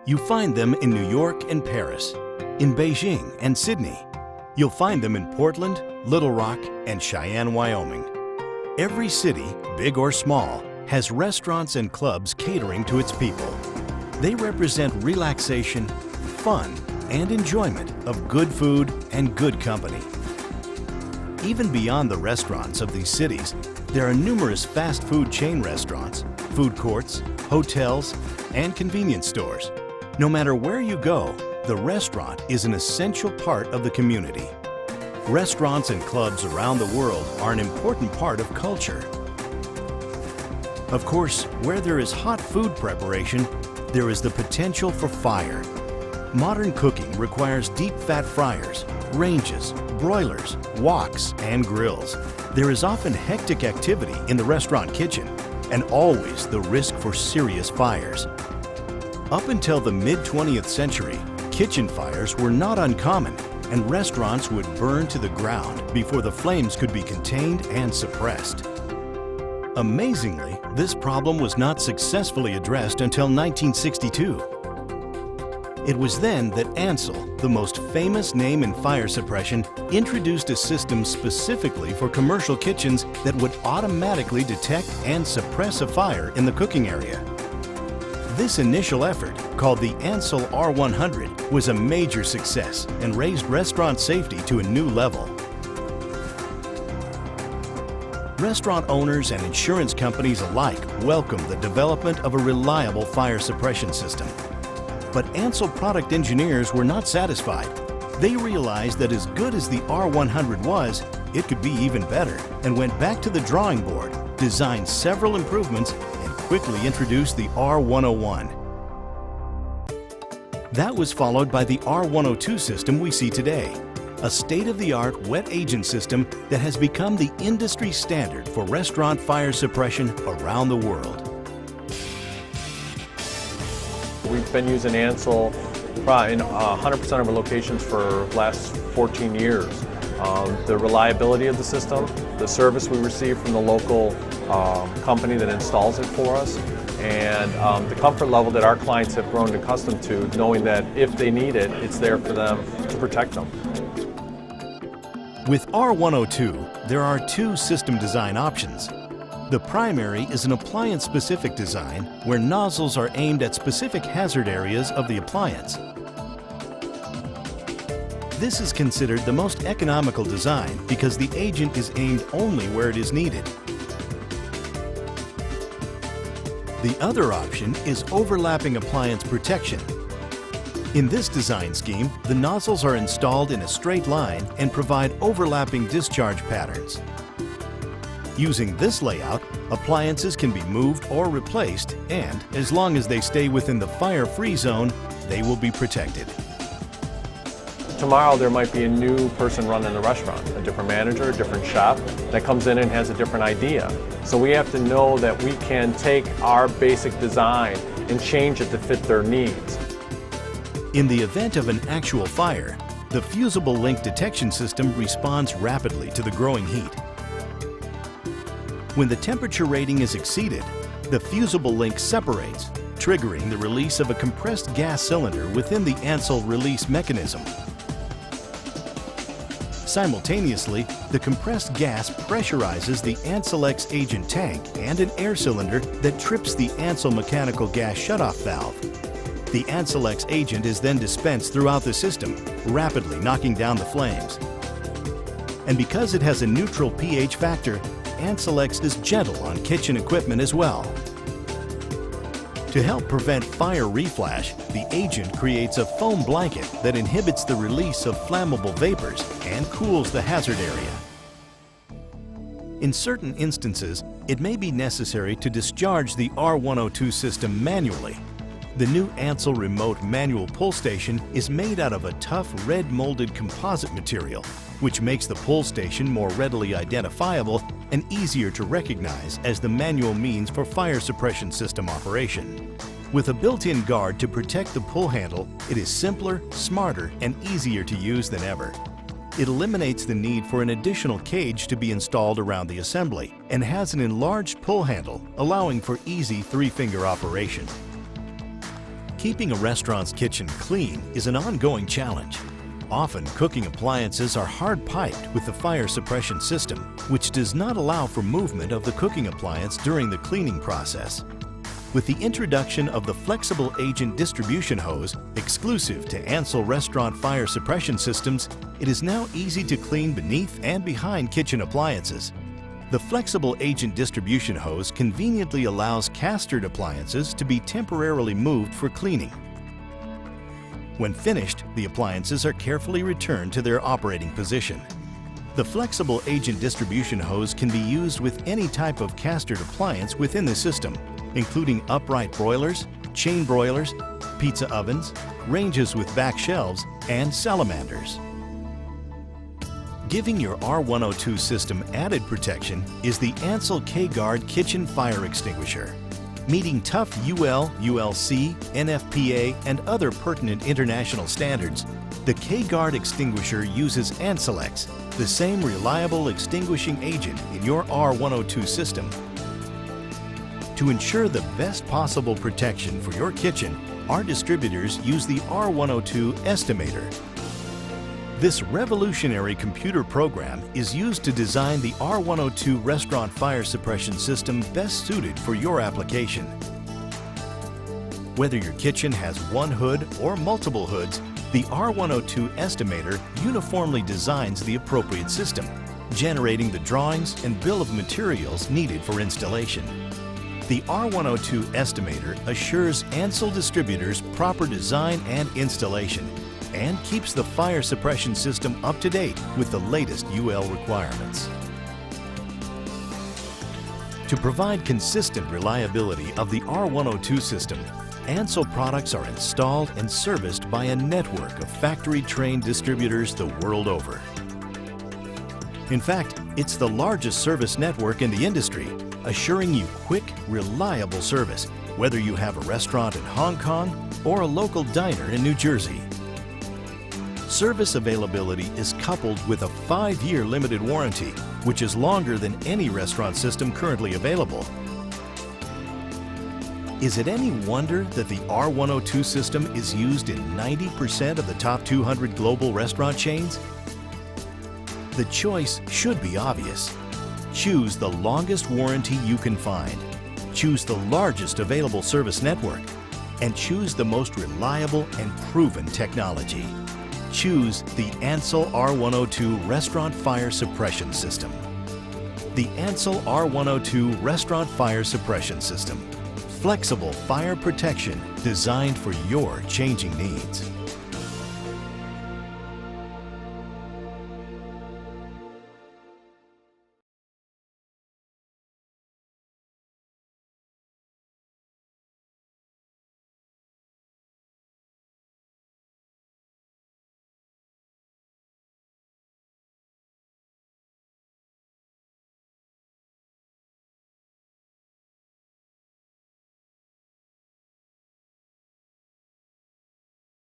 You find them in New York and Paris, in Beijing and Sydney. You'll find them in Portland, Little Rock, and Cheyenne, Wyoming. Every city, big or small, has restaurants and clubs catering to its people. They represent relaxation, fun, and enjoyment of good food and good company. Even beyond the restaurants of these cities, there are numerous fast food chain restaurants, food courts, hotels, and convenience stores. No matter where you go, the restaurant is an essential part of the community. Restaurants and clubs around the world are an important part of culture. Of course, where there is hot food preparation, there is the potential for fire. Modern cooking requires deep fat fryers, ranges, broilers, woks, and grills. There is often hectic activity in the restaurant kitchen and always the risk for serious fires. Up until the mid-20th century, kitchen fires were not uncommon, and restaurants would burn to the ground before the flames could be contained and suppressed. Amazingly, this problem was not successfully addressed until 1962. It was then that Ansul, the most famous name in fire suppression, introduced a system specifically for commercial kitchens that would automatically detect and suppress a fire in the cooking area. This initial effort, called the Ansul R-100, was a major success and raised restaurant safety to a new level. Restaurant owners and insurance companies alike welcomed the development of a reliable fire suppression system. But Ansul product engineers were not satisfied. They realized that as good as the R-100 was, it could be even better, and went back to the drawing board, designed several improvements, and quickly introduced the R-101. That was followed by the R-102 system we see today, a state-of-the-art wet agent system that has become the industry standard for restaurant fire suppression around the world. We've been using Ansul in 100% of our locations for the last 14 years. The reliability of the system, the service we receive from the local company that installs it for us, and the comfort level that our clients have grown accustomed to, knowing that if they need it, it's there for them to protect them. With R-102, there are two system design options. The primary is an appliance-specific design where nozzles are aimed at specific hazard areas of the appliance. This is considered the most economical design because the agent is aimed only where it is needed. The other option is overlapping appliance protection. In this design scheme, the nozzles are installed in a straight line and provide overlapping discharge patterns. Using this layout, appliances can be moved or replaced, and as long as they stay within the fire-free zone, they will be protected. Tomorrow there might be a new person running the restaurant, a different manager, a different chef that comes in and has a different idea. So we have to know that we can take our basic design and change it to fit their needs. In the event of an actual fire, the fusible link detection system responds rapidly to the growing heat. When the temperature rating is exceeded, the fusible link separates, triggering the release of a compressed gas cylinder within the Ansul release mechanism. Simultaneously, the compressed gas pressurizes the Ansul-X agent tank and an air cylinder that trips the Ansul mechanical gas shutoff valve. The Ansul-X agent is then dispensed throughout the system, rapidly knocking down the flames. And because it has a neutral pH factor, Ansul-X is gentle on kitchen equipment as well. To help prevent fire reflash, the agent creates a foam blanket that inhibits the release of flammable vapors and cools the hazard area. In certain instances, it may be necessary to discharge the R-102 system manually. The new Ansul remote manual pull station is made out of a tough red molded composite material, which makes the pull station more readily identifiable and easier to recognize as the manual means for fire suppression system operation. With a built-in guard to protect the pull handle, it is simpler, smarter, and easier to use than ever. It eliminates the need for an additional cage to be installed around the assembly and has an enlarged pull handle, allowing for easy three-finger operation. Keeping a restaurant's kitchen clean is an ongoing challenge. Often, cooking appliances are hard-piped with the fire suppression system, which does not allow for movement of the cooking appliance during the cleaning process. With the introduction of the flexible agent distribution hose, exclusive to Ansul restaurant fire suppression systems, it is now easy to clean beneath and behind kitchen appliances. The flexible agent distribution hose conveniently allows castered appliances to be temporarily moved for cleaning. When finished, the appliances are carefully returned to their operating position. The flexible agent distribution hose can be used with any type of castered appliance within the system, including upright broilers, chain broilers, pizza ovens, ranges with back shelves, and salamanders. Giving your R-102 system added protection is the Ansul K-Guard Kitchen Fire Extinguisher. Meeting tough UL, ULC, NFPA, and other pertinent international standards, the K-Guard extinguisher uses Ansulex, the same reliable extinguishing agent in your R-102 system. To ensure the best possible protection for your kitchen, our distributors use the R-102 Estimator. This revolutionary computer program is used to design the R-102 restaurant fire suppression system best suited for your application. Whether your kitchen has one hood or multiple hoods, the R-102 Estimator uniformly designs the appropriate system, generating the drawings and bill of materials needed for installation. The R-102 Estimator assures Ansul distributors proper design and installation, and keeps the fire suppression system up to date with the latest UL requirements. To provide consistent reliability of the R-102 system, Ansul products are installed and serviced by a network of factory-trained distributors the world over. In fact, it's the largest service network in the industry, assuring you quick, reliable service, whether you have a restaurant in Hong Kong or a local diner in New Jersey. Service availability is coupled with a 5-year limited warranty, which is longer than any restaurant system currently available. Is it any wonder that the R-102 system is used in 90% of the top 200 global restaurant chains? The choice should be obvious. Choose the longest warranty you can find. Choose the largest available service network. And choose the most reliable and proven technology. Choose the Ansul R-102 Restaurant Fire Suppression System. The Ansul R-102 Restaurant Fire Suppression System. Flexible fire protection designed for your changing needs.